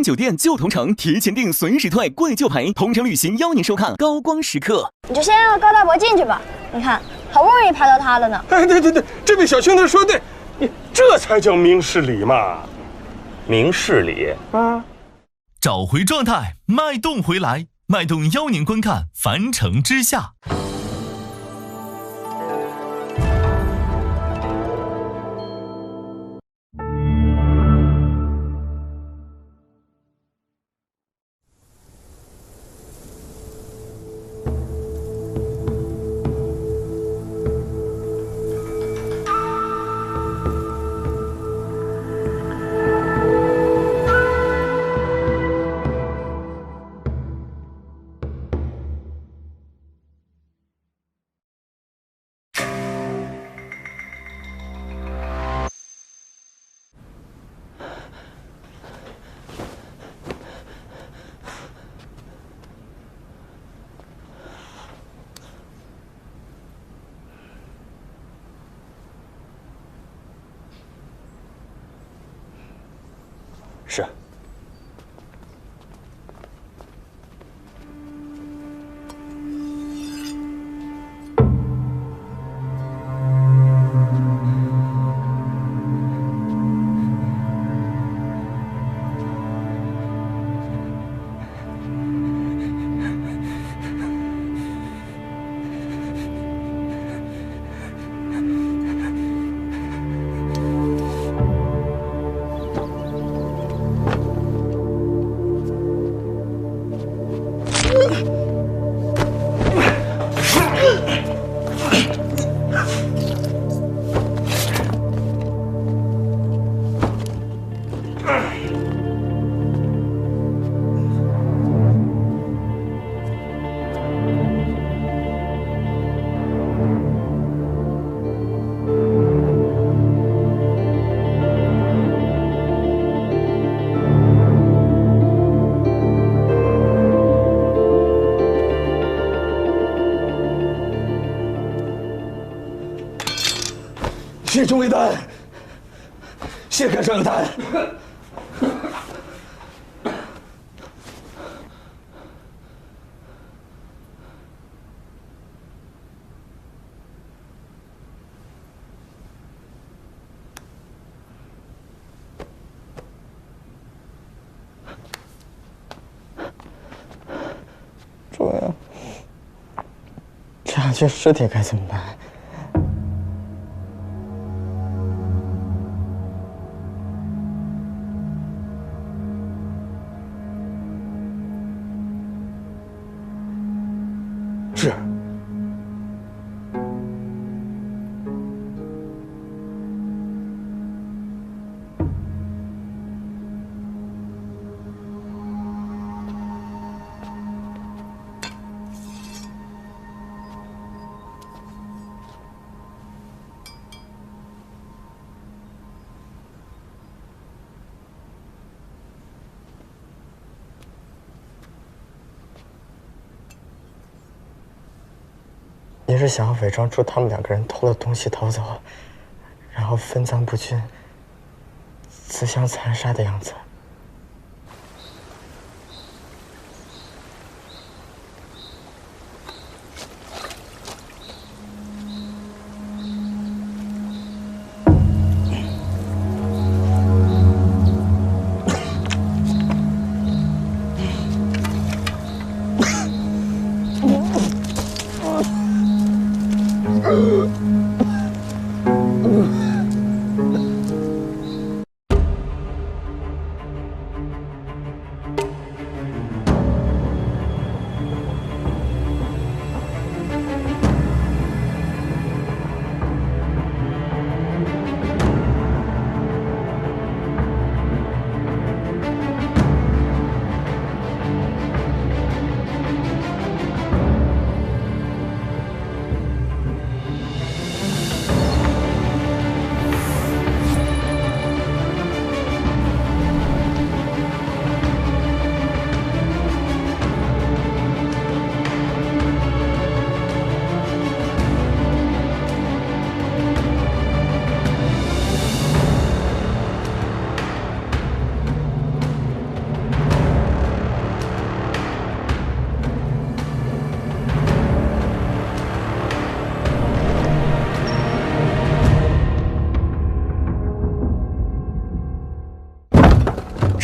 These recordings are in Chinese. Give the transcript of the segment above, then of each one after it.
酒店旧同城，提前订随时退，贵就赔。同城旅行邀您收看《高光时刻》。你就先让高大伯进去吧，你看，好不容易拍到他了呢。哎，对，这位小兄弟说对，你这才叫明事理嘛。明事理啊！找回状态，脉动回来，脉动邀您观看《凡城之下》。是。谢中尉大人，谢改上有大人。主任，这2具尸体该怎么办？是。你是想要伪装出他们2个人偷了东西逃走，然后分赃不均、自相残杀的样子。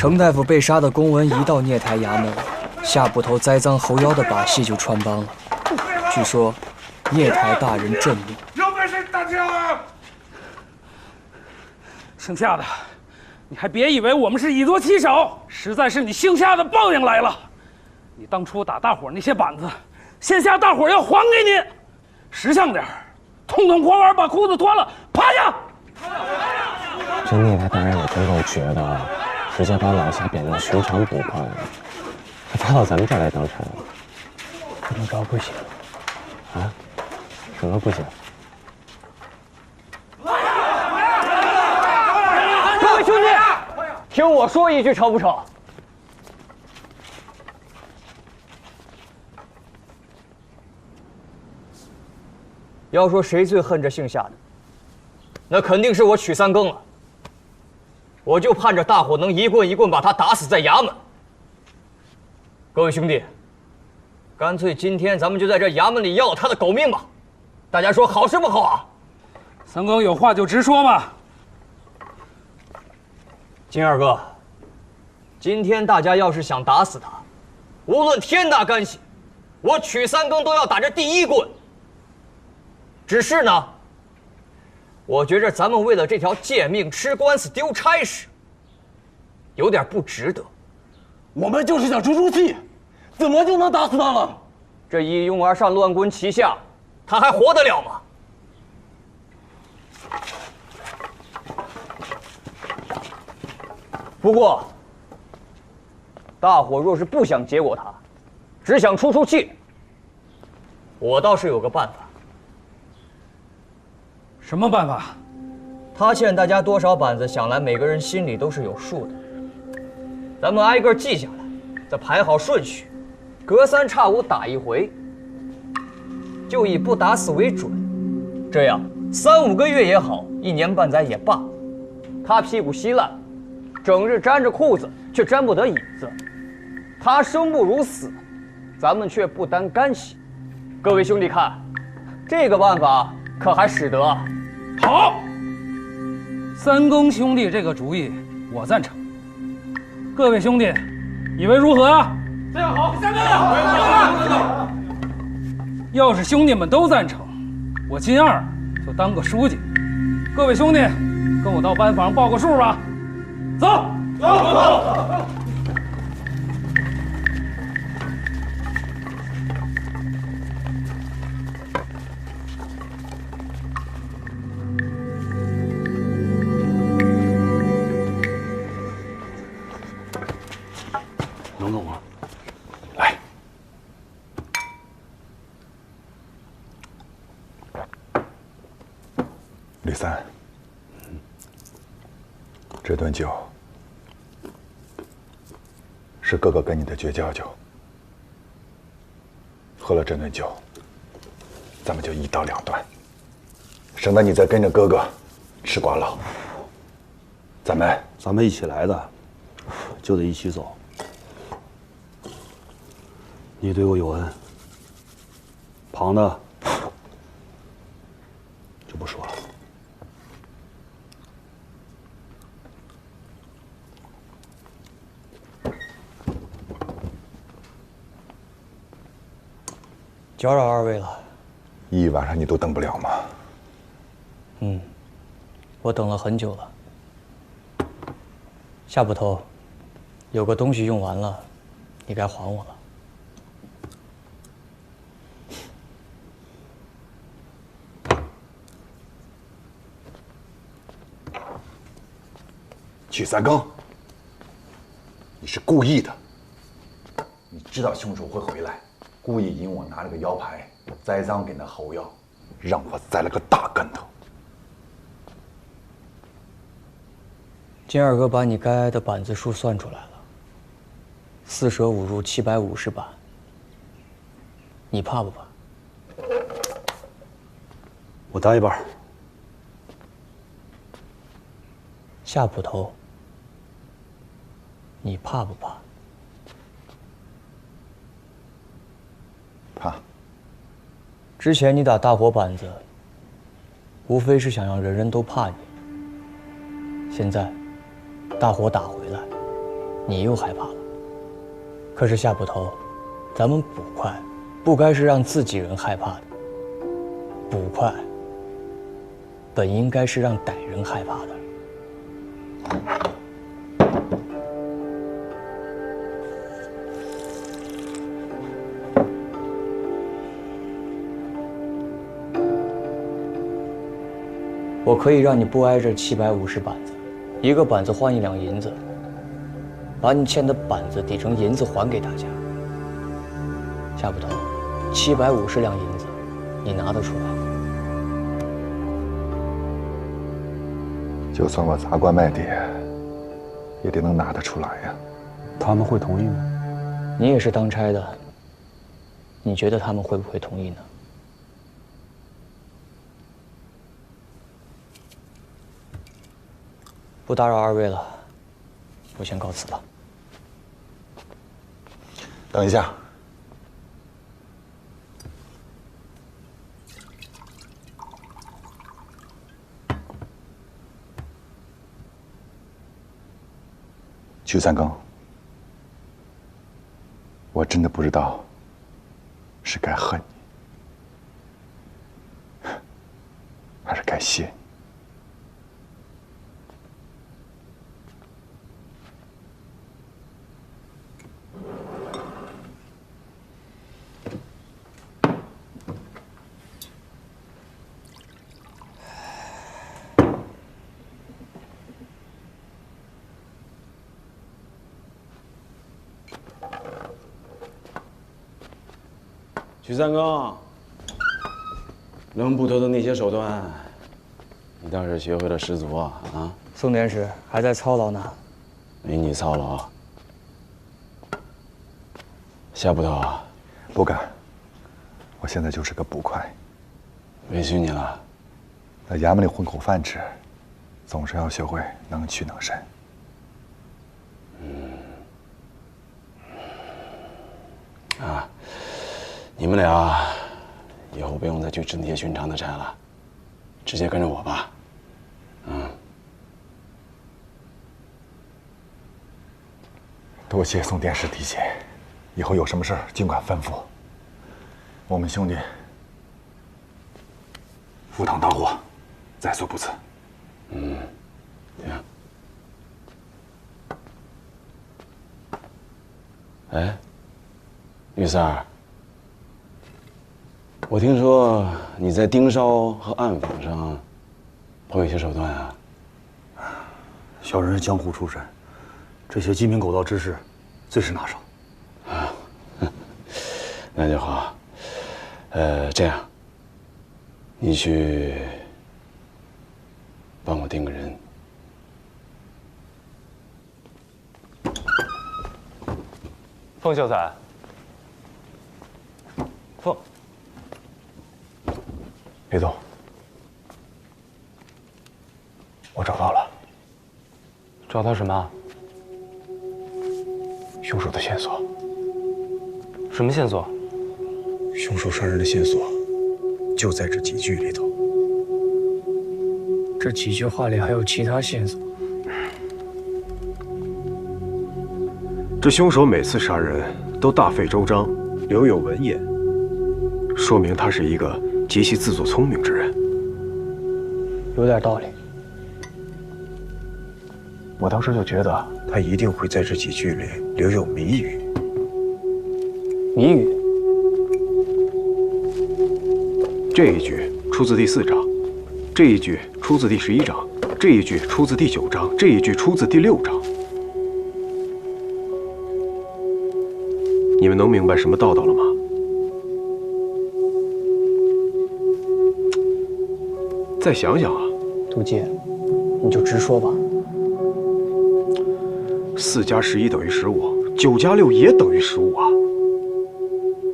程大夫被杀的公文一到聂台衙门，夏捕头栽赃猴腰的把戏就穿帮了。据说，聂台大人震怒。有本事打架啊！姓夏的，你还别以为我们是以多欺少，实在是你姓夏的报应来了。你当初打大伙那些板子，现下大伙要还给你。识相点，痛痛快快把裤子脱了，趴下！这聂台大人也真够绝的，直接把老夏贬到巡常捕快了，还发到咱们这儿来当差了。这么着不行啊？什么不行？各位兄弟，听我说一句，成不成？要说谁最恨这姓夏的，那肯定是我曲三更了。我就盼着大伙能一棍一棍把他打死在衙门。各位兄弟，干脆今天咱们就在这衙门里要他的狗命吧！大家说好是不好啊？三更有话就直说嘛。金二哥，今天大家要是想打死他，无论天大干系，我曲三更都要打这第一棍。只是呢，我觉着咱们为了这条贱命吃官司丢差事，有点不值得。我们就是想出出气，怎么就能打死他了？这一拥而上乱quân旗下，他还活得了吗？不过，大伙若是不想结果他，只想出出气，我倒是有个办法。什么办法？他欠大家多少板子，想来每个人心里都是有数的。咱们挨个记下来，再排好顺序，隔三差五打一回，就以不打死为准。这样3、5个月也好，1年半载也罢，他屁股稀烂，整日沾着裤子却沾不得椅子，他生不如死，咱们却不担干系。各位兄弟看，这个办法可还使得？好，三更兄弟这个主意我赞成。各位兄弟，以为如何啊？非常好，三更。要是兄弟们都赞成，我金二就当个书记。各位兄弟，跟我到班房报个数吧。走，走。能懂吗？来，吕三，这顿酒是哥哥跟你的绝交酒。喝了这顿酒，咱们就一刀两断，省得你再跟着哥哥吃瓜老。咱们一起来的，就得一起走。你对我有恩，庞的就不说了。搅扰二位了。一晚上你都等不了吗？我等了很久了。夏捕头，有个东西用完了，你该还我了。曲三更，你是故意的。你知道凶手会回来，故意引我拿了个腰牌，栽赃给那侯耀，让我栽了个大跟头。金二哥把你该挨的板子数算出来了，4舍5入750板，你怕不怕？我担一半。夏捕头，你怕不怕？怕。之前你打大伙板子，无非是想让人人都怕你。现在，大伙打回来，你又害怕了。可是夏捕头，咱们捕快不该是让自己人害怕的，捕快本应该是让歹人害怕的。我可以让你不挨着750板子，一个板子换1两银子，把你欠的板子抵成银子还给大家。夏捕头，750两银子，你拿得出来？就算我砸棺卖铁，也得能拿得出来呀。他们会同意吗？你也是当差的，你觉得他们会不会同意呢？不打扰二位了，我先告辞了。等一下，曲三更，我真的不知道是该恨你，还是该谢你。曲三更，龙捕头的那些手段，你倒是学会了十足啊！啊，宋典史还在操劳呢，没你操劳。夏捕头，不敢，我现在就是个捕快。委屈你了。在衙门里混口饭吃，总是要学会能屈能伸。啊，你们俩以后不用再去支那些寻常的差了，直接跟着我吧。多谢宋殿试提携，以后有什么事儿尽管吩咐。我们兄弟赴汤蹈火，在所不辞。行。哎，玉三儿，我听说你在盯梢和暗访上颇有些手段啊。小人是江湖出身，这些鸡鸣狗盗之事最是拿手。啊，那就好。这样，你去帮我盯个人。凤秀才，凤，别动，我找到了。找到什么？凶手的线索。什么线索？凶手杀人的线索就在这几句里头。这几句话里还有其他线索。这凶手每次杀人都大费周章，留有文言，说明他是一个极其自作聪明之人。有点道理。我当时就觉得他一定会在这几句里留有谜语。谜语？这一句出自第4章，这一句出自第11章，这一句出自第9章，这一句出自第6章。你们能明白什么道道了吗？再想想啊，杜介，你就直说吧。4加11等于15，9加6也等于15啊。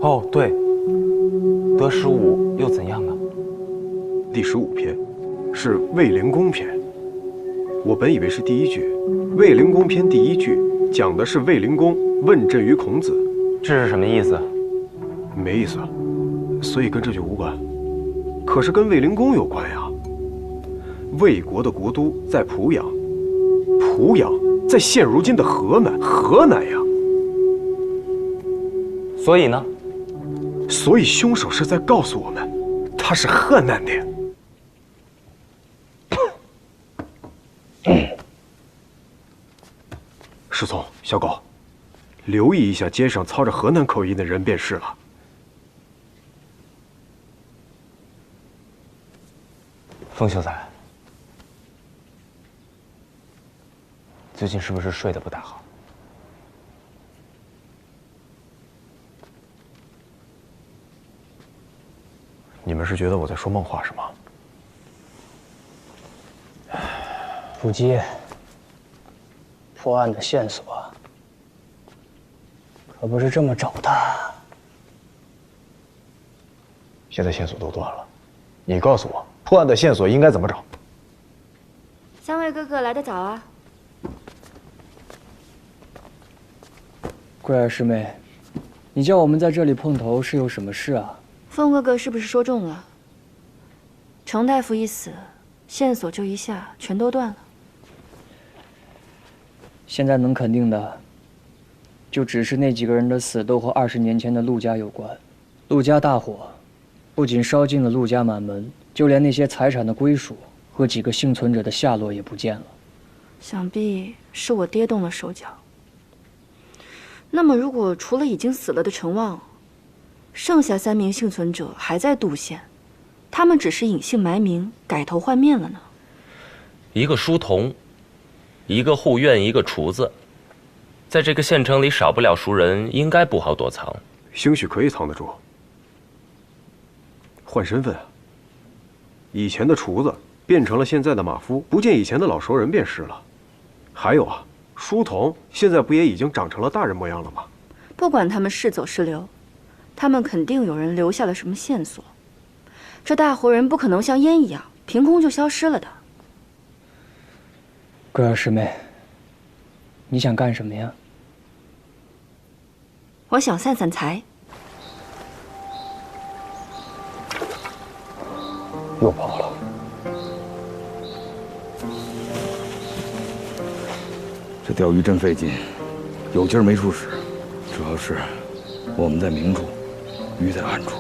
哦，对，得15又怎样呢？第15篇是卫灵公篇，我本以为是第1句。卫灵公篇第1句讲的是卫灵公问政于孔子，这是什么意思？没意思，所以跟这句无关。可是跟卫灵公有关呀。魏国的国都在濮阳，濮阳在现如今的河南呀。所以呢？所以凶手是在告诉我们，他是河南的。师聪，小狗，留意一下街上操着河南口音的人便是了。风秀才，最近是不是睡得不大好？你们是觉得我在说梦话是吗？不接。破案的线索可不是这么找的。现在线索都断了，你告诉我，破案的线索应该怎么找？三位哥哥来得早啊！桂儿师妹，你叫我们在这里碰头是有什么事啊？凤哥哥是不是说中了？程大夫一死，线索就一下全都断了。现在能肯定的，就只是那几个人的死都和20年前的陆家有关。陆家大火，不仅烧尽了陆家满门，就连那些财产的归属和几个幸存者的下落也不见了。想必是我爹动了手脚。那么，如果除了已经死了的陈旺，剩下3名幸存者还在杜县，他们只是隐姓埋名、改头换面了呢？一个书童，一个护院，一个厨子，在这个县城里少不了熟人，应该不好躲藏。兴许可以藏得住。换身份啊！以前的厨子变成了现在的马夫，不见以前的老熟人便是了。还有啊，书童现在不也已经长成了大人模样了吗？不管他们是走是留，他们肯定有人留下了什么线索。这大活人不可能像烟一样凭空就消失了的。桂儿师妹，你想干什么呀？我想散散财。又跑了。这钓鱼真费劲，有劲儿没处使。主要是我们在明处，鱼在暗处。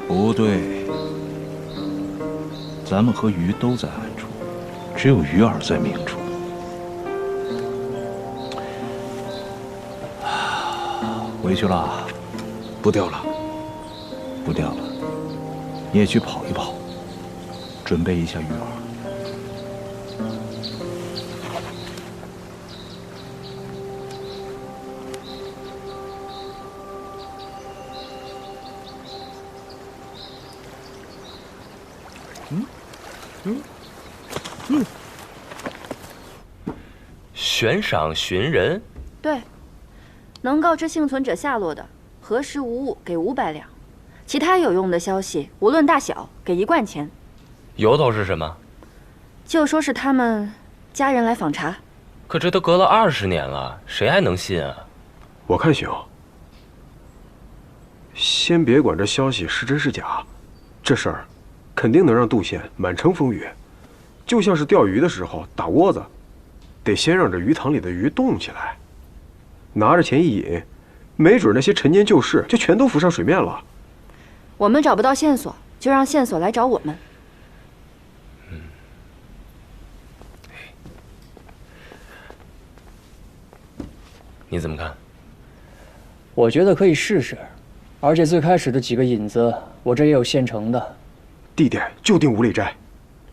不对，咱们和鱼都在暗处，只有鱼儿在明处。回去了，不钓了，不钓了。你也去跑一跑，准备一下鱼饵。悬赏寻人？对，能告知幸存者下落的，核实无误给500两；其他有用的消息，无论大小，给1贯钱。由头是什么？就说是他们家人来访查。可这都隔了20年了，谁还能信啊？我看行。先别管这消息是真是假，这事儿肯定能让杜县满城风雨。就像是钓鱼的时候打窝子，得先让这鱼塘里的鱼动起来，拿着钱一引，没准那些陈年旧事就全都浮上水面了。我们找不到线索，就让线索来找我们。你怎么看？我觉得可以试试，而且最开始的几个引子，我这也有现成的。地点就定五里斋，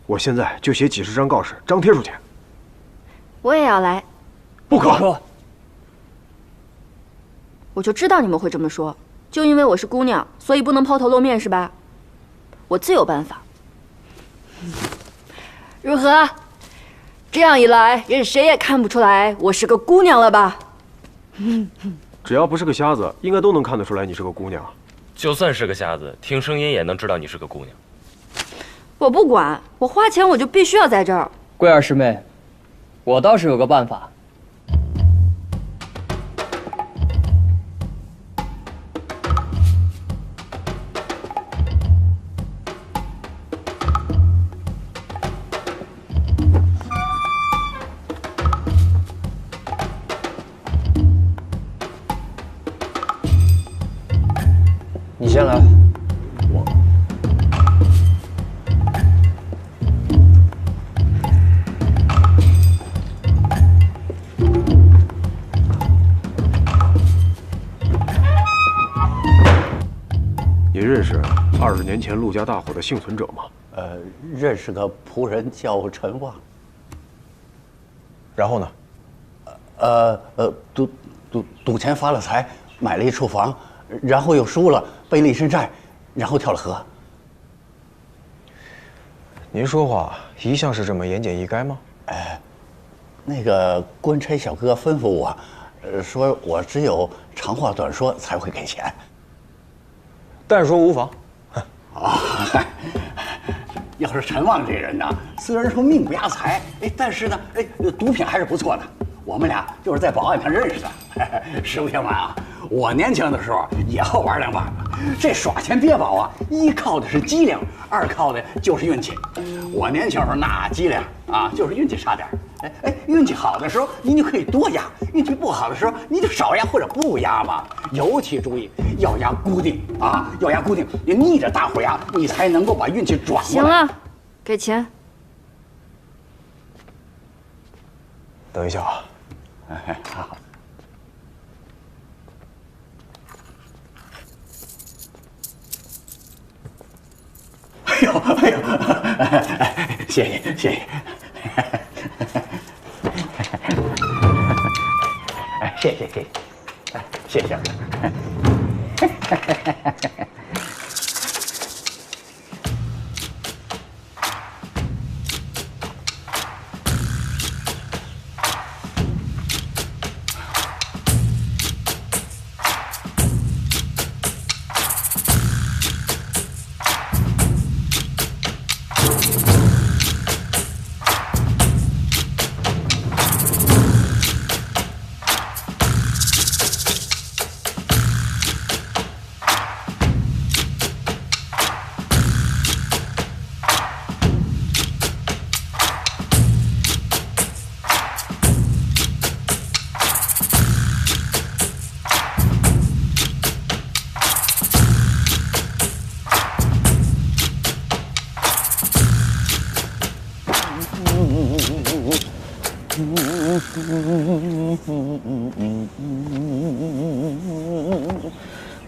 我现在就写几十张告示，张贴出去。我也要来。不可！我就知道你们会这么说，就因为我是姑娘，所以不能抛头露面是吧？我自有办法。如何？这样一来，任谁也看不出来我是个姑娘了吧？只要不是个瞎子，应该都能看得出来你是个姑娘。就算是个瞎子，听声音也能知道你是个姑娘。我不管，我花钱我就必须要在这儿。桂儿师妹，我倒是有个办法。20年前陆家大火的幸存者吗？认识个仆人叫陈旺。然后呢？赌钱发了财，买了一处房，然后又输了，背了一身债，然后跳了河。您说话一向是这么言简意赅吗？那个官差小哥吩咐我，说我只有长话短说才会给钱。但说无妨。要是陈旺这人呢，虽然说命不压财，但是呢，毒品还是不错的。我们俩就是在保安上认识的。实不相瞒啊，我年轻的时候也好玩两把子。这耍钱憋宝啊，一靠的是机灵，二靠的就是运气。我年轻时候那机灵啊，就是运气差点。运气好的时候你就可以多压，运气不好的时候你就少压或者不压嘛。尤其注意要压固定啊，要压固定，你逆着大伙压，你才能够把运气转过来。行了，给钱。等一下啊。好。哎呦，谢谢谢谢，谢谢谢谢，谢谢。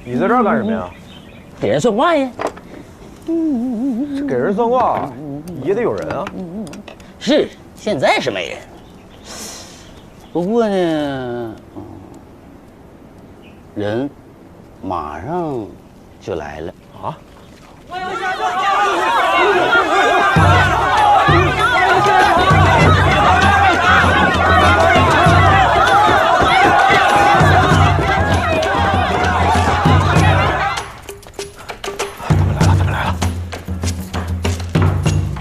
你在这儿干什么呀？给人算卦呀。这给人算卦也得有人啊。是，现在是没人。不过呢，人马上就来了啊。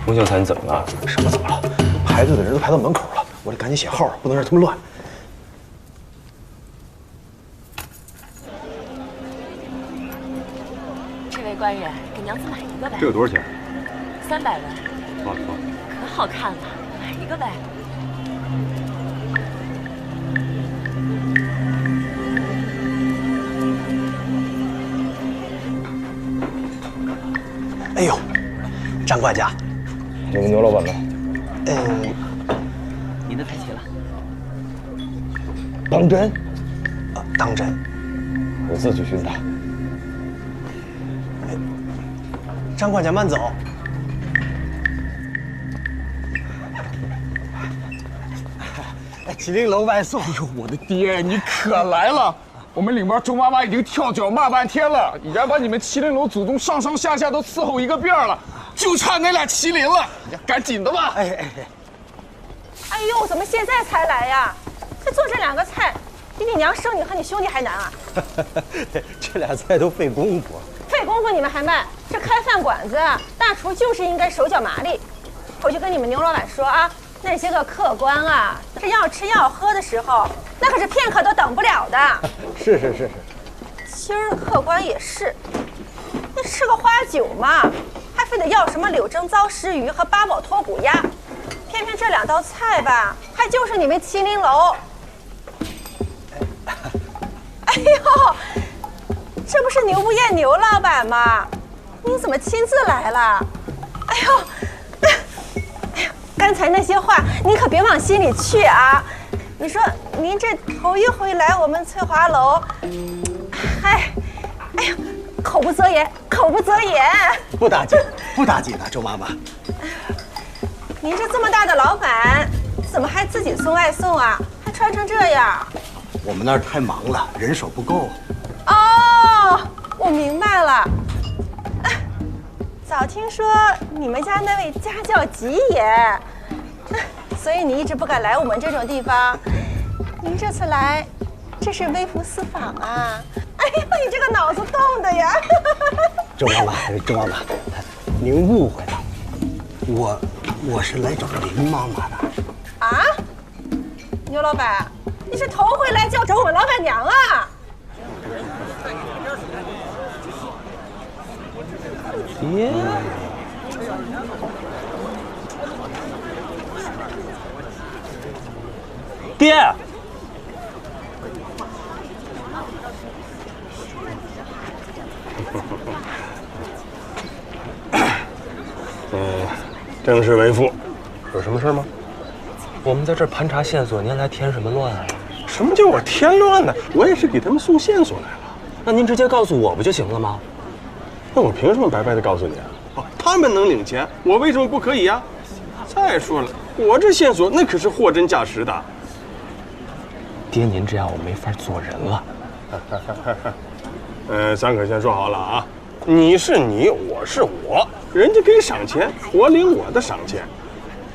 洪秀才，你怎么了？什么怎么了？排队的人都排到门口了，我得赶紧写号，不能让他们乱。这位官人，给娘子买一个呗。这个多少钱？300文。好，可好看了，买一个呗。哎呦，张管家，有牛老板吗？您的太齐了。当真？当真。我自去寻他。张管家慢走。麒麟楼外送。哎呦，我的爹，你可来了！我们领班周妈妈已经跳脚骂半天了，已然把你们麒麟楼祖宗上上下下都伺候一个遍了，就差那俩麒麟了，赶紧的吧！哎呦，怎么现在才来呀？这做这2个菜，比你娘生你和你兄弟还难啊！这俩菜都费功夫。费功夫你们还慢？这开饭馆子，大厨就是应该手脚麻利。回去跟你们牛老板说啊，那些个客官啊，这要吃要喝的时候，那可是片刻都等不了的。是。今儿客官也是，那吃个花酒嘛，还非得要什么柳蒸糟石鱼和八宝脱骨鸭，偏偏这2道菜吧，还就是你们麒麟楼。哎呦，这不是牛不厌牛老板吗？您怎么亲自来了？哎呦，刚才那些话您可别往心里去啊！你说您这头一回来我们翠华楼，哎呀，口不择言，口不择言。不打紧，不打紧的，周妈妈。您这么大的老板，怎么还自己送外送啊？还穿成这样？我们那儿太忙了，人手不够。哦，我明白了。早听说你们家那位家教极严，所以你一直不敢来我们这种地方。您这次来，这是微服私访啊？哎呦，你这个脑子动的呀！周妈妈，周妈妈，您误会了，我是来找林妈妈的。啊，牛老板，你是头回来叫找我们老板娘啊？爹，爹，正式为父，有什么事吗？我们在这儿盘查线索，您来添什么乱啊？什么叫我添乱呢？我也是给他们送线索来了。那您直接告诉我不就行了吗？那我凭什么白白的告诉你啊？哦，他们能领钱，我为什么不可以呀？再说了，我这线索那可是货真价实的。爹，您这样我没法做人了。咱可先说好了啊，你是你，我是我，人家给赏钱，我领我的赏钱。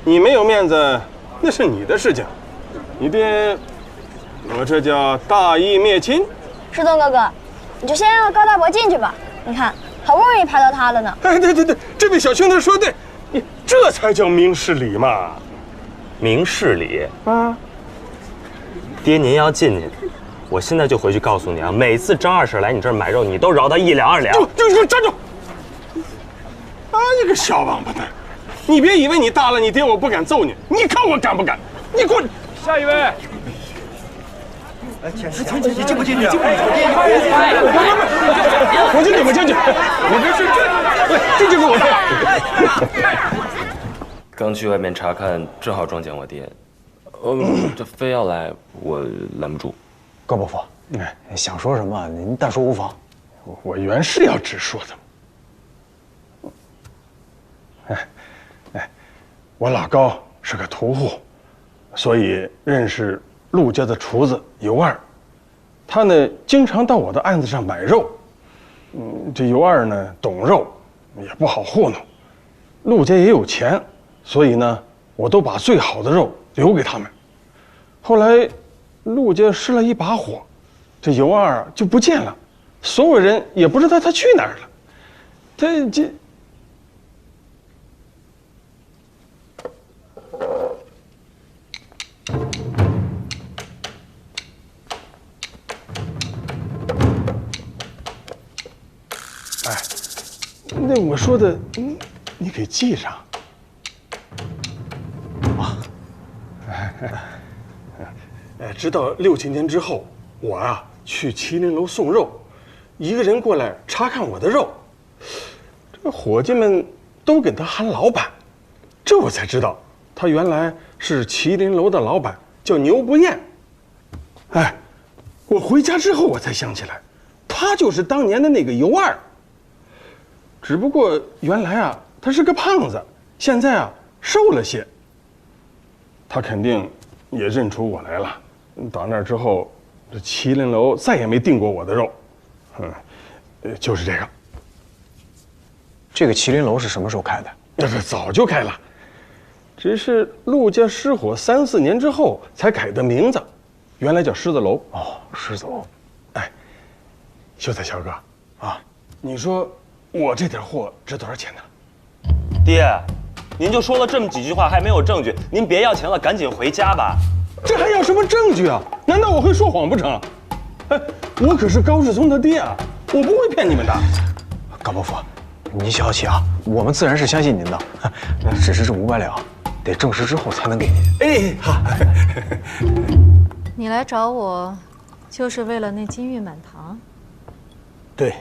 你没有面子，那是你的事情。你爹，我这叫大义灭亲。石东哥哥，你就先让高大伯进去吧。你看，好不容易排到他了呢。哎，对，这位小兄弟说对，你这才叫明事理嘛。明事理啊！爹，您要进去，我现在就回去告诉你啊，每次张二婶来你这儿买肉，你都饶他1两2两。就站住！啊，你个小王八蛋！你别以为你大了，你爹我不敢揍你，你看我敢不敢？你滚！下一位。哎，前你进不进去？我进去，我这是这就是我爹。刚去外面查看，正好撞见我爹。这非要来，我拦不住。高伯父，想说什么您但说无妨。我原是要直说的。我老高是个屠户，所以认识陆家的厨子尤二。他呢，经常到我的案子上买肉。这尤二呢，懂肉，也不好糊弄。陆家也有钱，所以呢，我都把最好的肉留给他们。后来，陆家失了一把火，这尤二就不见了，所有人也不知道他去哪儿了。他这。那我说的，你给记上。啊，直到6、7年之后，我啊去麒麟楼送肉，一个人过来查看我的肉，这伙计们都给他喊老板，这我才知道，他原来是麒麟楼的老板，叫牛不厌。我回家之后我才想起来，他就是当年的那个尤二。只不过原来啊，他是个胖子，现在啊瘦了些。他肯定也认出我来了。打那之后，这麒麟楼再也没订过我的肉。就是这个。这个麒麟楼是什么时候开的？这早就开了，只是陆家失火3、4年之后才改的名字，原来叫狮子楼。哦，狮子楼。秀才小哥啊，你说。我这点货值多少钱呢？爹，您就说了这么几句话，还没有证据，您别要钱了，赶紧回家吧。这还要什么证据啊？难道我会说谎不成？我可是高世聪他爹啊，我不会骗你们的。高伯父，您消气啊，我们自然是相信您的，只是这500两得证实之后才能给您。好。你来找我，就是为了那金玉满堂？对。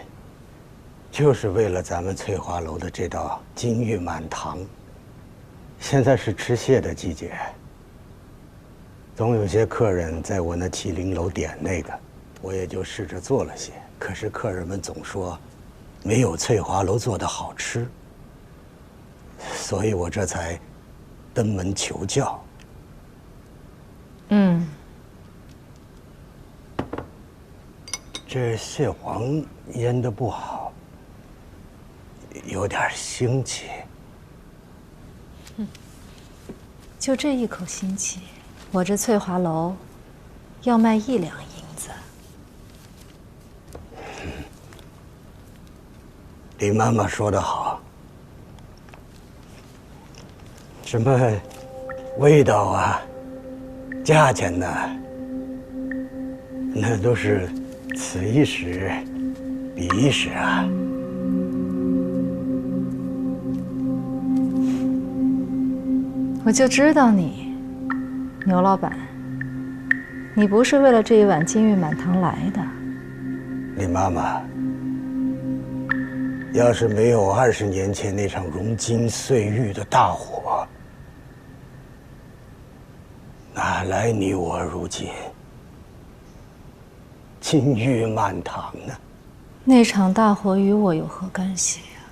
就是为了咱们翠华楼的这道金玉满堂。现在是吃蟹的季节，总有些客人在我那麒麟楼点那个，我也就试着做了些。可是客人们总说，没有翠华楼做的好吃，所以我这才登门求教。这蟹黄腌的不好，有点腥气。就这一口腥气，我这翠华楼要卖1两银子。李妈妈说得好，什么味道啊，价钱呢，那都是此一时彼一时啊。我就知道你，牛老板，你不是为了这一碗金玉满堂来的。李妈妈，要是没有20年前那场荣金岁玉的大火，哪来你我如今金玉满堂呢？那场大火与我有何干系啊？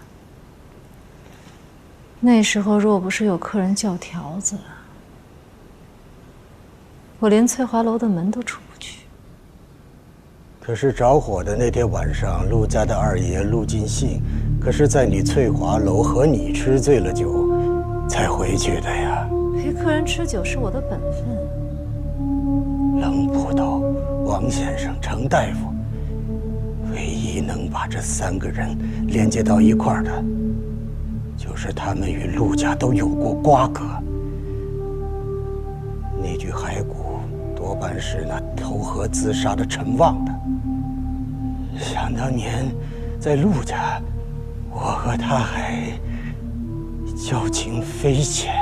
那时候若不是有客人叫条子，我连翠华楼的门都出不去。可是着火的那天晚上，陆家的二爷陆金信，可是在你翠华楼和你吃醉了酒，才回去的呀。陪客人吃酒是我的本分。冷捕头、王先生、程大夫，唯一能把这3个人连接到一块儿的，就是他们与陆家都有过瓜葛。那具骸骨多半是那投河自杀的陈旺的。想当年，在陆家，我和他还交情匪浅。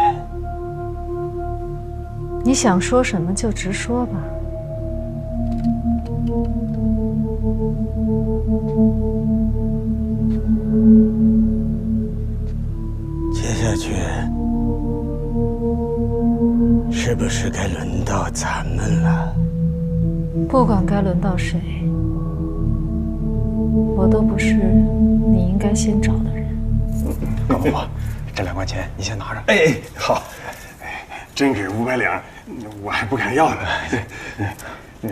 你想说什么就直说吧。接下去，是不是该轮到咱们了？不管该轮到谁，我都不是你应该先找的人。老婆，这2块钱你先拿着。哎，好。真给500两，我还不敢要呢。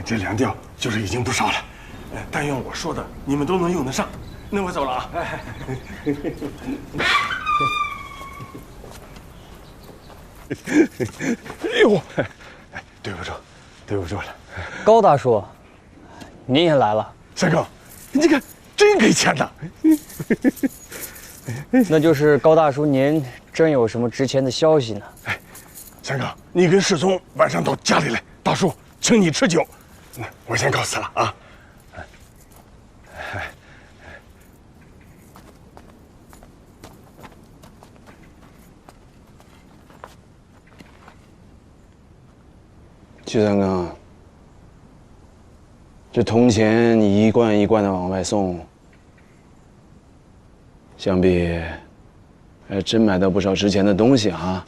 这2吊就是已经不少了。但愿我说的你们都能用得上。那我走了啊。哎呦，对不住，对不住了。高大叔，您也来了。三哥，你看真给钱呐！那就是高大叔您真有什么值钱的消息呢？三哥，你跟世宗晚上到家里来，大叔请你吃酒。我先告辞了啊。徐三哥，这铜钱你一罐一罐的往外送，想必还真买到不少值钱的东西啊。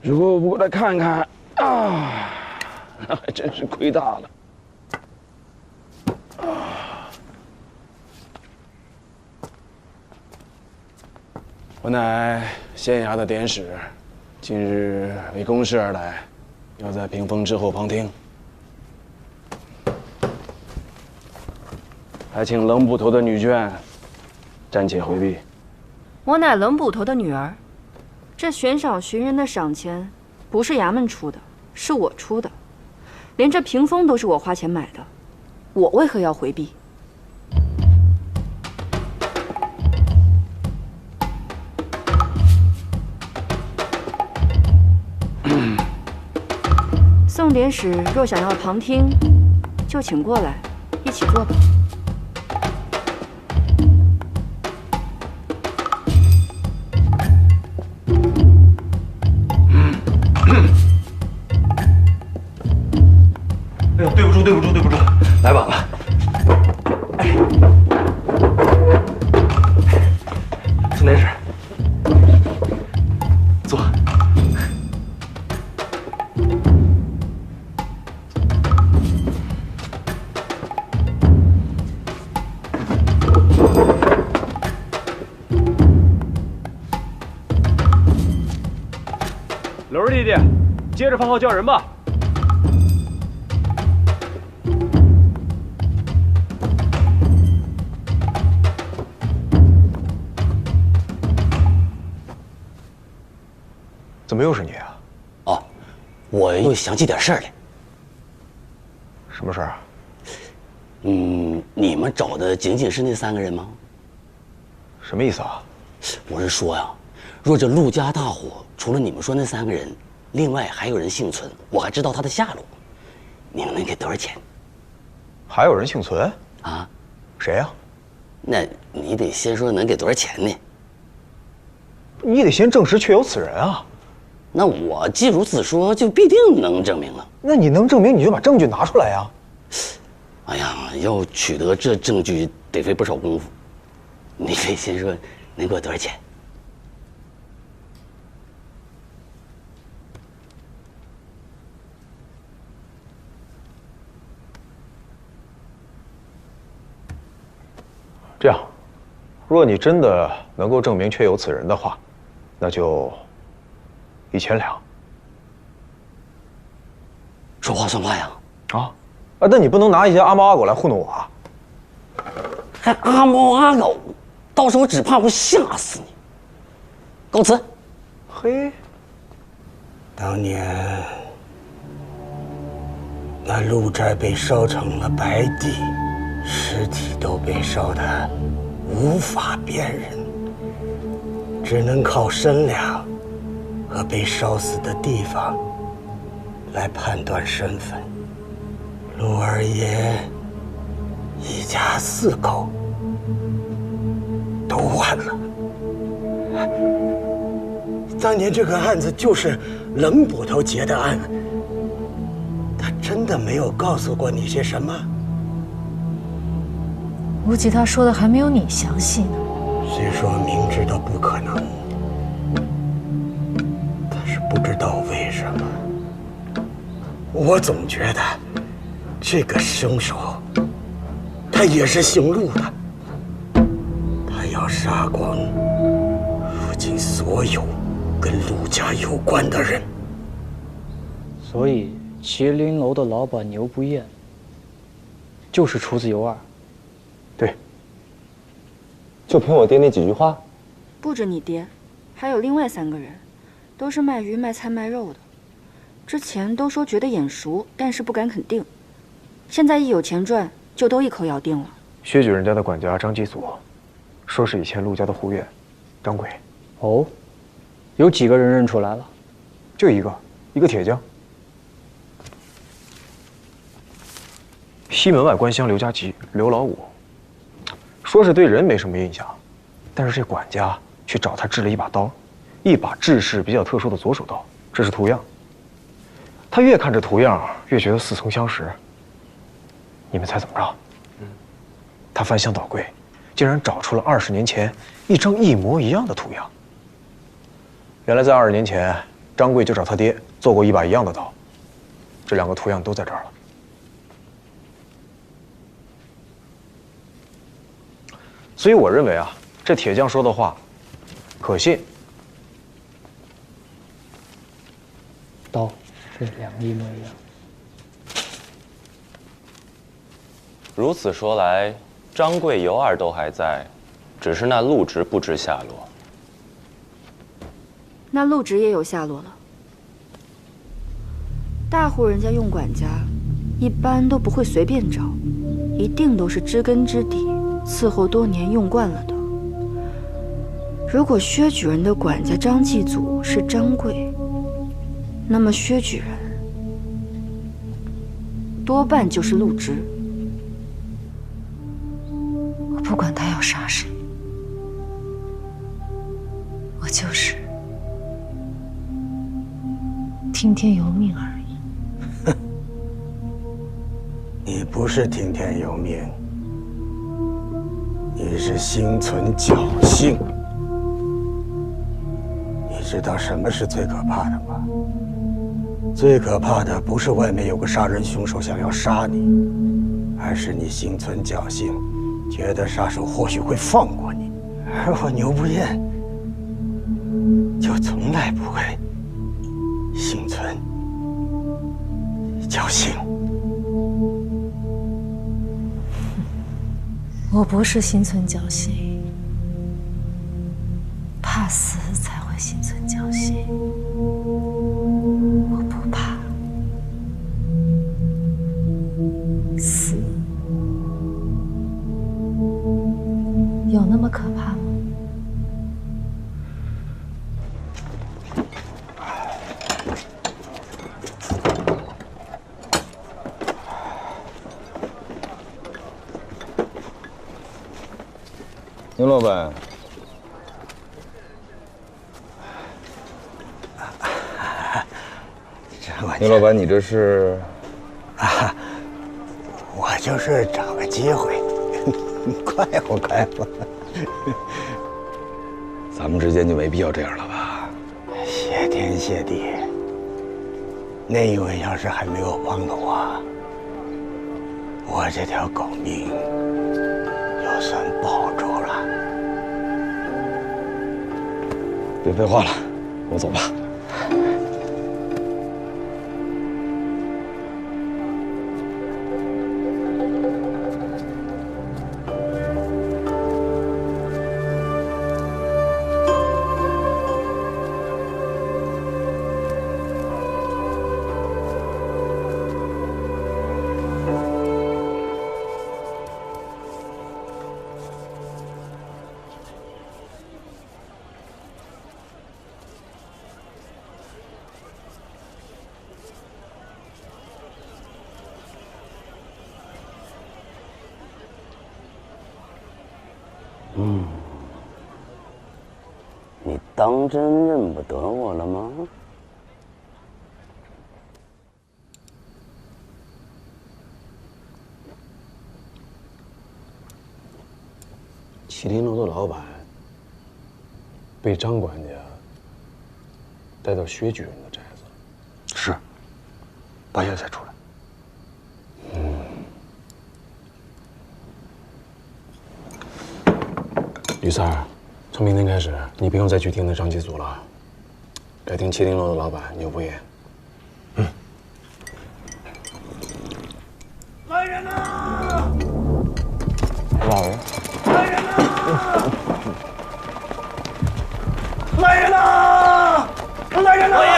如果我不过来看看啊，那还真是亏大了。我乃县衙的典史，今日为公事而来，要在屏风之后旁听，还请冷捕头的女眷暂且回避。我乃冷捕头的女儿，这悬赏寻人的赏钱不是衙门出的，是我出的，连这屏风都是我花钱买的，我为何要回避？宋典史若想要旁听，就请过来，一起坐吧。哎呦，对不住，对不住，对不住，来晚了。哎，宋典史，坐。弟，接着放号叫人吧。怎么又是你啊？哦，我又想起点事儿来。什么事儿啊？你们找的仅仅是那3个人吗？什么意思啊？我是说呀，若这陆家大火，除了你们说那3个人，另外还有人幸存，我还知道他的下落。你们能给多少钱？还有人幸存？啊？谁呀？那你得先说能给多少钱呢？你得先证实确有此人啊。那我既如此说，就必定能证明了。那你能证明，你就把证据拿出来呀。哎呀，要取得这证据得费不少功夫。你得先说能给我多少钱？这样，若你真的能够证明确有此人的话，那就1000两。说话算话呀！啊，那你不能拿一些阿猫阿狗来糊弄我啊！还阿猫阿狗，到时候只怕会吓死你。告辞。嘿，当年那鹿寨被烧成了白地，尸体都被烧得无法辨认，只能靠身量和被烧死的地方来判断身份。陆二爷一家4口都完了。当年这个案子就是冷捕头结的案，他真的没有告诉过你些什么？估计他说的还没有你详细呢。虽说明知道不可能，但是不知道为什么，我总觉得这个凶手他也是姓陆的，他要杀光附近所有跟陆家有关的人。所以麒麟楼的老板牛不厌就是厨子尤二。对，就凭我爹那几句话？不止你爹，还有另外3个人，都是卖鱼、卖菜、卖肉的。之前都说觉得眼熟，但是不敢肯定。现在一有钱赚，就都一口咬定了。薛举人家的管家张继祖，说是以前陆家的护院张贵。哦，有几个人认出来了？就一个铁匠。西门外官乡刘家集刘老五，说是对人没什么印象，但是这管家去找他制了一把刀，一把制式比较特殊的左手刀，这是图样。他越看这图样，越觉得似曾相识。你们猜怎么着？他翻箱倒柜，竟然找出了20年前一张一模一样的图样。原来在20年前，张贵就找他爹做过一把一样的刀，这2个图样都在这儿了。所以我认为啊，这铁匠说的话可信。刀，这2个一模一样。如此说来，张贵、尤二都还在，只是那陆直不知下落。那陆直也有下落了。大户人家用管家，一般都不会随便找，一定都是知根知底，伺候多年用惯了的。如果薛举人的管家张继祖是张贵，那么薛举人多半就是陆直。我不管他要杀谁，我就是听天由命而已。你不是听天由命，你是心存侥幸。你知道什么是最可怕的吗？最可怕的不是外面有个杀人凶手想要杀你，而是你心存侥幸，觉得杀手或许会放过你。而我牛不厌就从来不会幸存侥幸。我不是心存侥幸，怕死才会心存侥幸。我不怕死，有那么可怕吗？牛老板，牛老板，你这是？啊，我就是找个机会，快活快活。咱们之间就没必要这样了吧？谢天谢地，那一位要是还没有帮了我，我这条狗命就算保住了。别废话了，我走吧。你当真认不得我了吗？麒麟楼的老板被张管家带到薛举人的宅子，是，半夜才出来。吕三儿，从明天开始，你不用再去听那张继祖了，改听麒麟楼的老板牛不夜。来人呐！老爷，来人呐！来人呐！来人呐！老爷，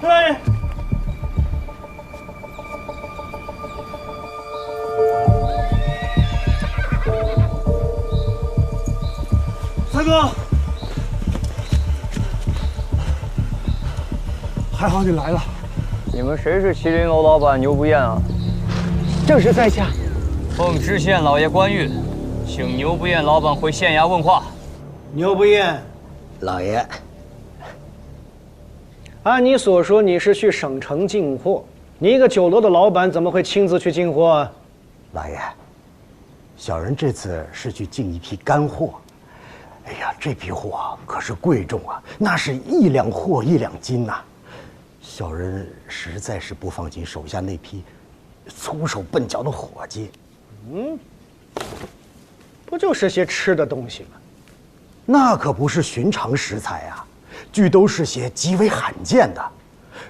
来人！三哥，还好你来了。你们谁是麒麟楼老板牛不厌啊？正是在下。奉知县老爷官谕，请牛不厌老板回县衙问话。牛不厌，老爷，按你所说，你是去省城进货。你一个酒楼的老板，怎么会亲自去进货啊？老爷，小人这次是去进一批干货。哎呀，这批货可是贵重啊，那是1两货1两金呐。小人实在是不放心手下那批粗手笨脚的伙计。不就是些吃的东西吗？那可不是寻常食材啊，据都是些极为罕见的，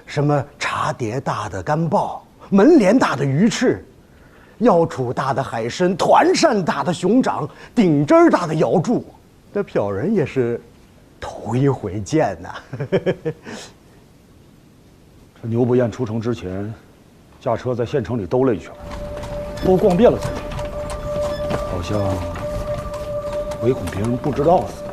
什么茶碟大的干鲍，门帘大的鱼翅，腰杵大的海参，团扇大的熊掌，顶针大的瑶柱，这瞟人也是头一回见呐。这牛不厌出城之前，驾车在县城里兜了一圈，都逛遍了才有，好像唯恐别人不知道似的。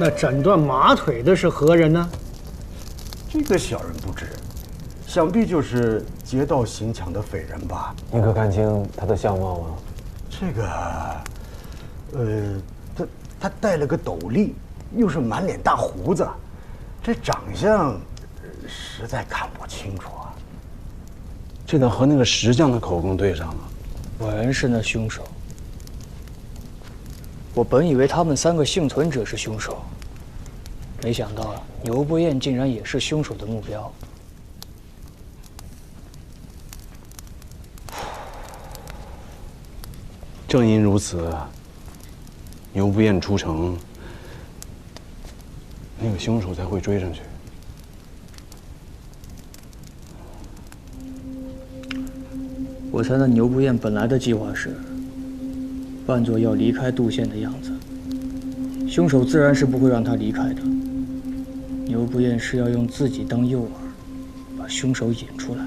那斩断马腿的是何人呢？这个小人不知，想必就是劫道行抢的匪人吧。您可看清他的相貌吗？这个，他戴了个斗笠，又是满脸大胡子，这长相实在看不清楚啊。这倒和那个石匠的口供对上了，果然是那凶手。我本以为他们3个幸存者是凶手，没想到牛不厌竟然也是凶手的目标。正因如此，牛不厌出城，那个凶手才会追上去。我猜那牛不厌本来的计划是扮作要离开杜县的样子，凶手自然是不会让他离开的。牛不厌是要用自己当诱饵，把凶手引出来。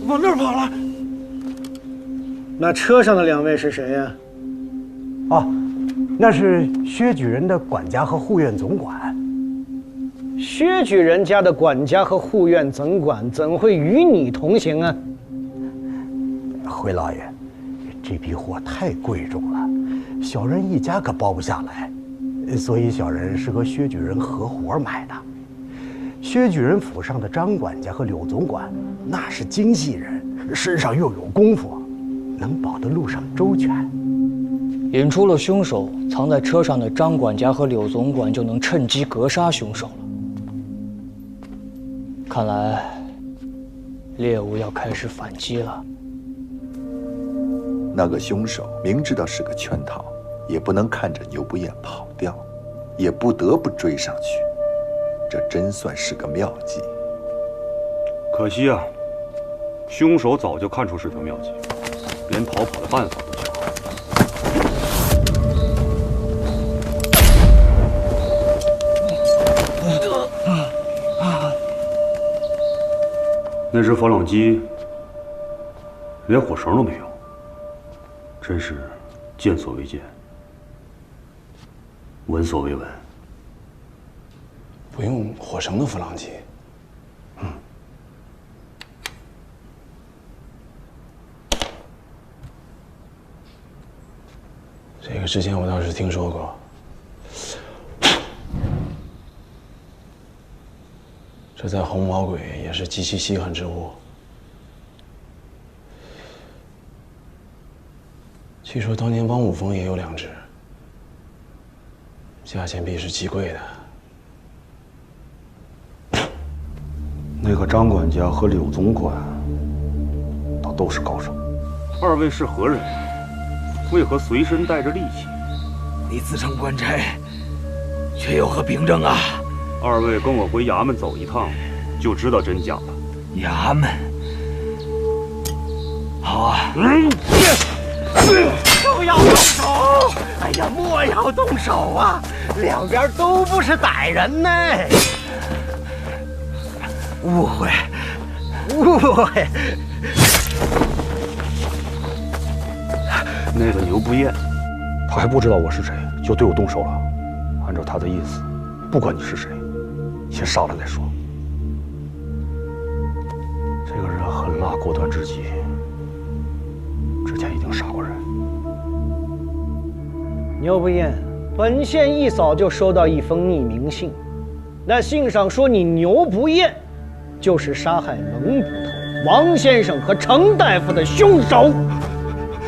往那儿跑了。那车上的2位是谁呀？哦，那是薛举人的管家和护院总管。薛举人家的管家和护院总管怎会与你同行啊？回老爷，这批货太贵重了，小人一家可包不下来，所以小人是和薛举人合伙买的。薛举人府上的张管家和柳总管，那是精细人，身上又有功夫，能保得路上周全。引出了凶手，藏在车上的张管家和柳总管就能趁机格杀凶手了。看来，猎物要开始反击了。那个凶手明知道是个圈套，也不能看着牛不厌跑掉，也不得不追上去。这真算是个妙计。可惜啊，凶手早就看出是条妙计，连逃跑的办法都想好。那只佛朗机连火绳都没有，真是见所未见，闻所未闻。不用火绳的佛朗机，这个之前我倒是听说过。这在红毛鬼也是极其稀罕之物。据说当年汪武峰也有2只，价钱必是极贵的。那个张管家和柳总管，倒都是高手。2位是何人？为何随身带着利器？你自称官差，却有何凭证啊？2位跟我回衙门走一趟，就知道真假了。衙门，好啊。不要动手！哎呀，莫要动手啊！两边都不是歹人呢。误会，误会。那个牛不厌，他还不知道我是谁，就对我动手了。按照他的意思，不管你是谁，先杀了再说。这个人狠辣果断至极，之前一定杀过人。牛不厌，本县一早就收到一封匿名信，那信上说你牛不厌就是杀害蒙捕头王先生和程大夫的凶手。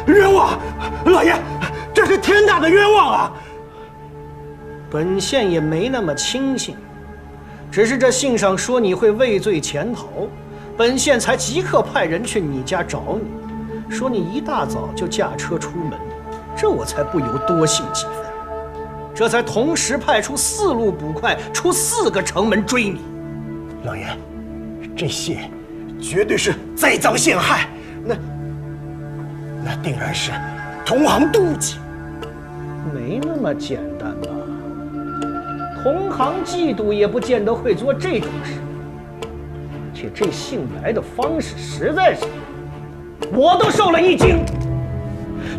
冤枉！老爷，这是天大的冤枉啊！本县也没那么轻信，只是这信上说你会畏罪潜逃，本县才即刻派人去你家找你，说你一大早就驾车出门，这我才不由多信几分，这才同时派出4路捕快出4个城门追你。老爷，这信绝对是栽赃陷害，那定然是同行妒忌。没那么简单吧？同行嫉妒也不见得会做这种事。且这姓白的方式实在是，我都受了一惊。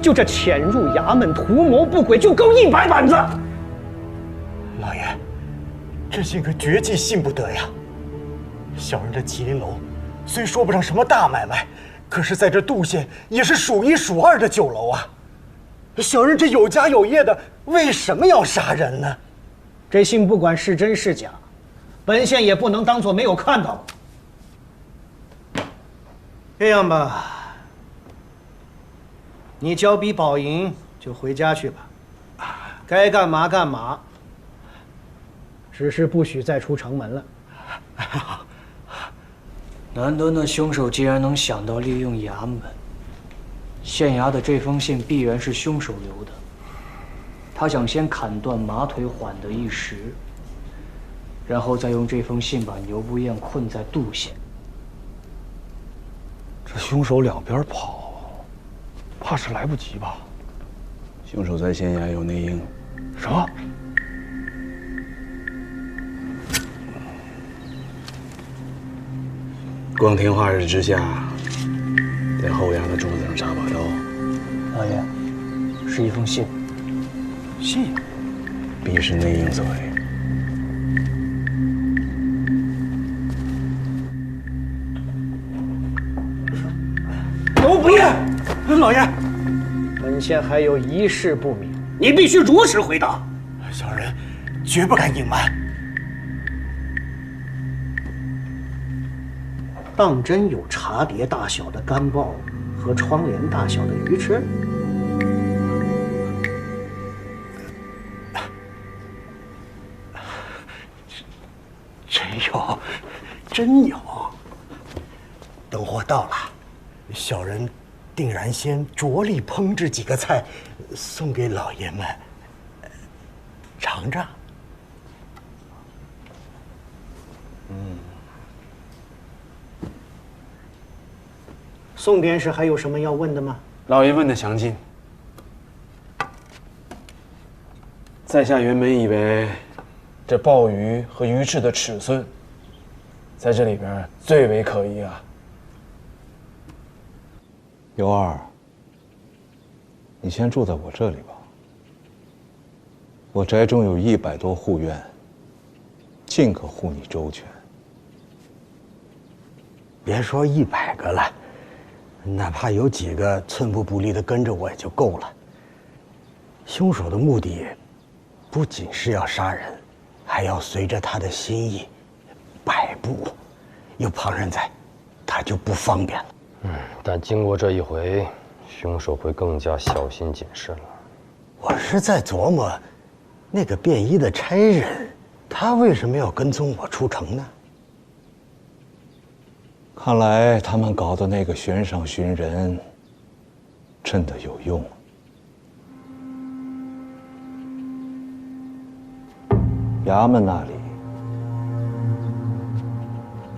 就这潜入衙门图谋不轨，就够100板子。老爷，这些个绝技信不得呀。小人的麒麟楼虽说不上什么大买卖，可是在这杜县也是数1数2的酒楼啊。小人这有家有业的，为什么要杀人呢？这信不管是真是假，本县也不能当做没有看到过。这样吧，你交笔保银就回家去吧，该干嘛干嘛，只是不许再出城门了。难得那凶手竟然能想到利用衙门，县衙的这封信必然是凶手留的。他想先砍断马腿，缓得一时，然后再用这封信把牛不厌困在杜县。这凶手两边跑，怕是来不及吧？凶手在县衙有内应。什么？光天化日之下，在后衙的桌子上插把刀。老爷，是一封信。信？必是内应所为。牛不厌，老爷，本县还有一事不明，你必须如实回答。小人绝不敢隐瞒。当真有茶碟大小的干鲍和窗帘大小的鱼翅？真有。等货到了，小人定然先着力烹制几个菜，送给老爷们尝尝。宋典史还有什么要问的吗？老爷问的详尽。在下原本以为，这鲍鱼和鱼翅的尺寸，在这里边最为可疑啊。尤二，你先住在我这里吧。我宅中有100多户院，尽可护你周全。别说100个了，哪怕有几个寸步不离的跟着我也就够了。凶手的目的，不仅是要杀人，还要随着他的心意摆布。有旁人在，他就不方便了。但经过这一回，凶手会更加小心谨慎了。我是在琢磨，那个便衣的差人，他为什么要跟踪我出城呢？看来他们搞的那个悬赏寻人，真的有用。衙门那里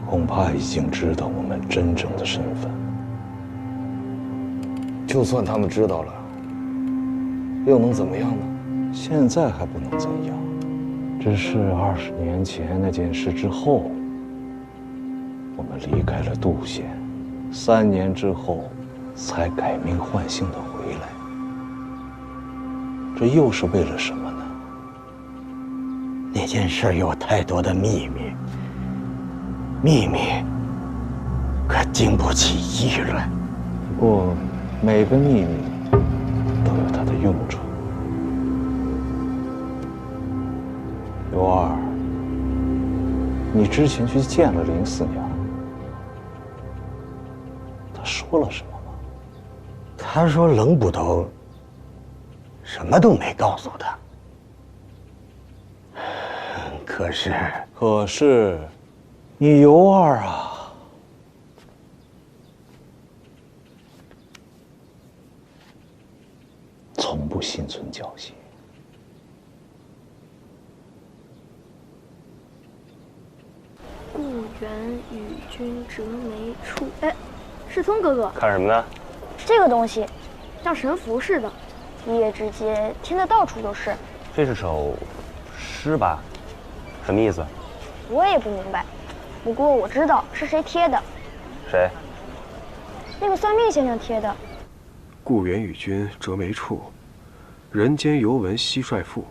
恐怕已经知道我们真正的身份。就算他们知道了，又能怎么样呢？现在还不能怎样，只是20年前那件事之后，我们离开了杜县，3年之后才改名换姓的回来。这又是为了什么呢？那件事有太多的秘密，秘密可经不起议论。不过每个秘密都有它的用处。尤二，你之前去见了林四娘，她说了什么吗？她说冷捕头什么都没告诉她。可是，你尤二啊，从不心存侥幸。故园与君折梅处，哎，世聪哥哥，看什么呢？这个东西像神符似的，一夜之间贴得到处都是。这是首诗吧？什么意思？我也不明白，不过我知道是谁贴的。谁？那个算命先生贴的。故园与君折梅处，人间犹闻蟋蟀妇。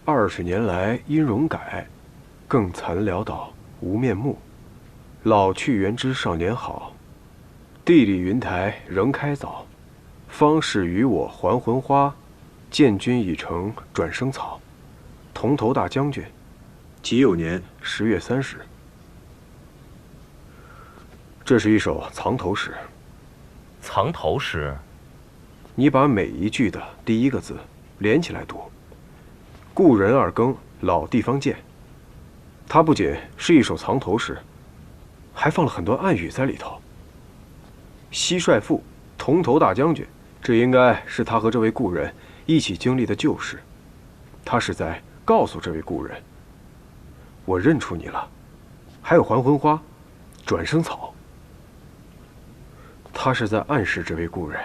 20年来音容改，更残潦倒无面目。老去元知少年好，地里云台仍开早。方是与我还魂花，见君已成转生草。铜头大将军，己酉年10月30。这是一首藏头诗。藏头诗？你把每一句的第一个字连起来读。故人二更，老地方见。它不仅是一首藏头诗，还放了很多暗语在里头。蟋蟀妇，铜头大将军，这应该是他和这位故人一起经历的旧事。他是在告诉这位故人，我认出你了。还有还魂花，转生草。他是在暗示这位故人，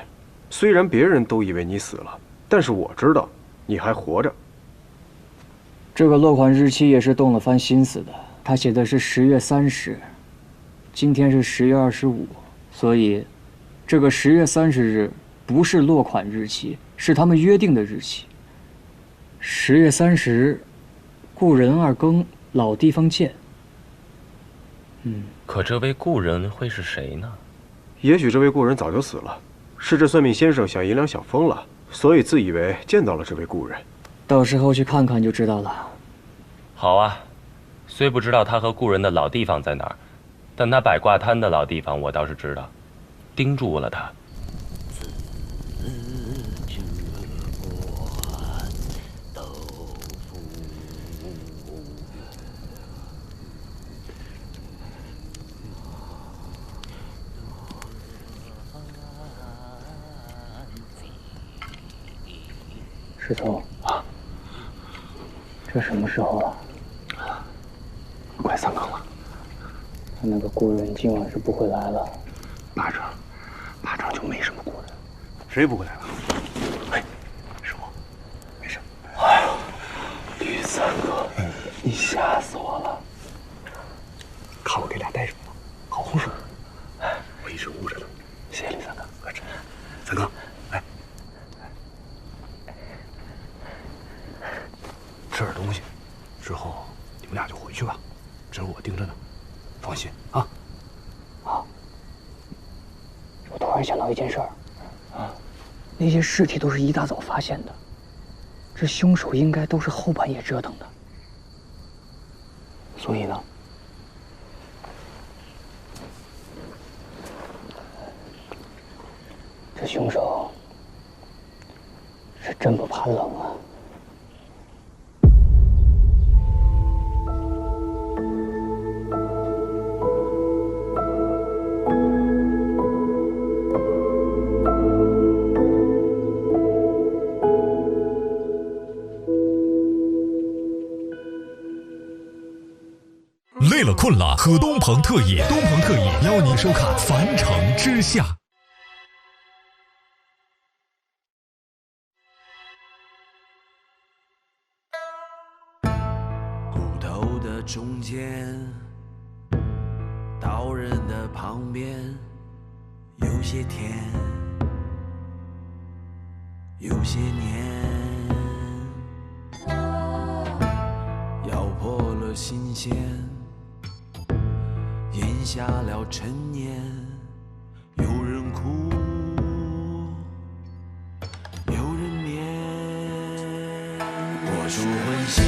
虽然别人都以为你死了，但是我知道你还活着。这个落款日期也是动了番心思的，他写的是10月30，今天是10月25，所以这个10月30日不是落款日期，是他们约定的日期。10月30，故人二更，老地方见。可这位故人会是谁呢？也许这位故人早就死了，是这算命先生想银两想疯了，所以自以为见到了这位故人。到时候去看看就知道了。好啊，虽不知道他和故人的老地方在哪儿，但他摆挂摊的老地方我倒是知道，盯住了他。石头啊，这什么时候了？快3更了。那个故人今晚是不会来了。马上就没什么故人，谁不会来了？哎，是我，没事。哎呦，吕三哥，你吓死我了！看我给俩带着呢，好红薯，我一直捂着呢。谢谢李三哥，快吃。三哥，来，吃点东西，之后你们俩就回去吧，这是我盯着呢，放心啊。好。我突然想到一件事儿，那些尸体都是一大早发现的，这凶手应该都是后半夜折腾的，所以呢，这凶手是真不怕冷啊。累了困了，喝东鹏特饮。东鹏特饮邀您收看《凡城之下》。骨头的中间，刀刃的旁边，有些甜，有些黏，咬破了新鲜。咽下了陈年，有人哭，有人眠。我属魂心，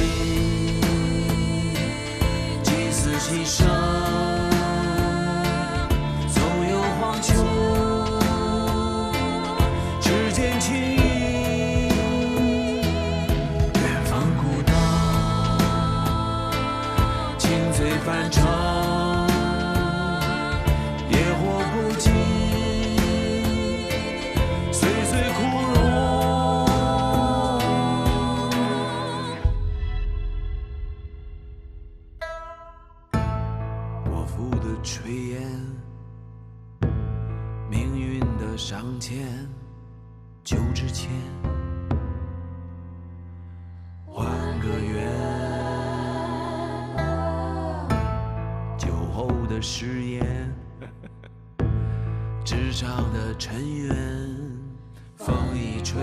祭祀其生，走游黄秋，只见情，远方孤岛，情醉凡尘。炊烟，命运的上签，旧之前，还个愿，就的誓言，职场的尘缘，风一吹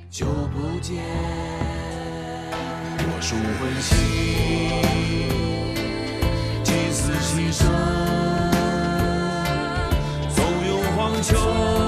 就不见。我数魂兮，祭祀牺牲，纵有黄秋。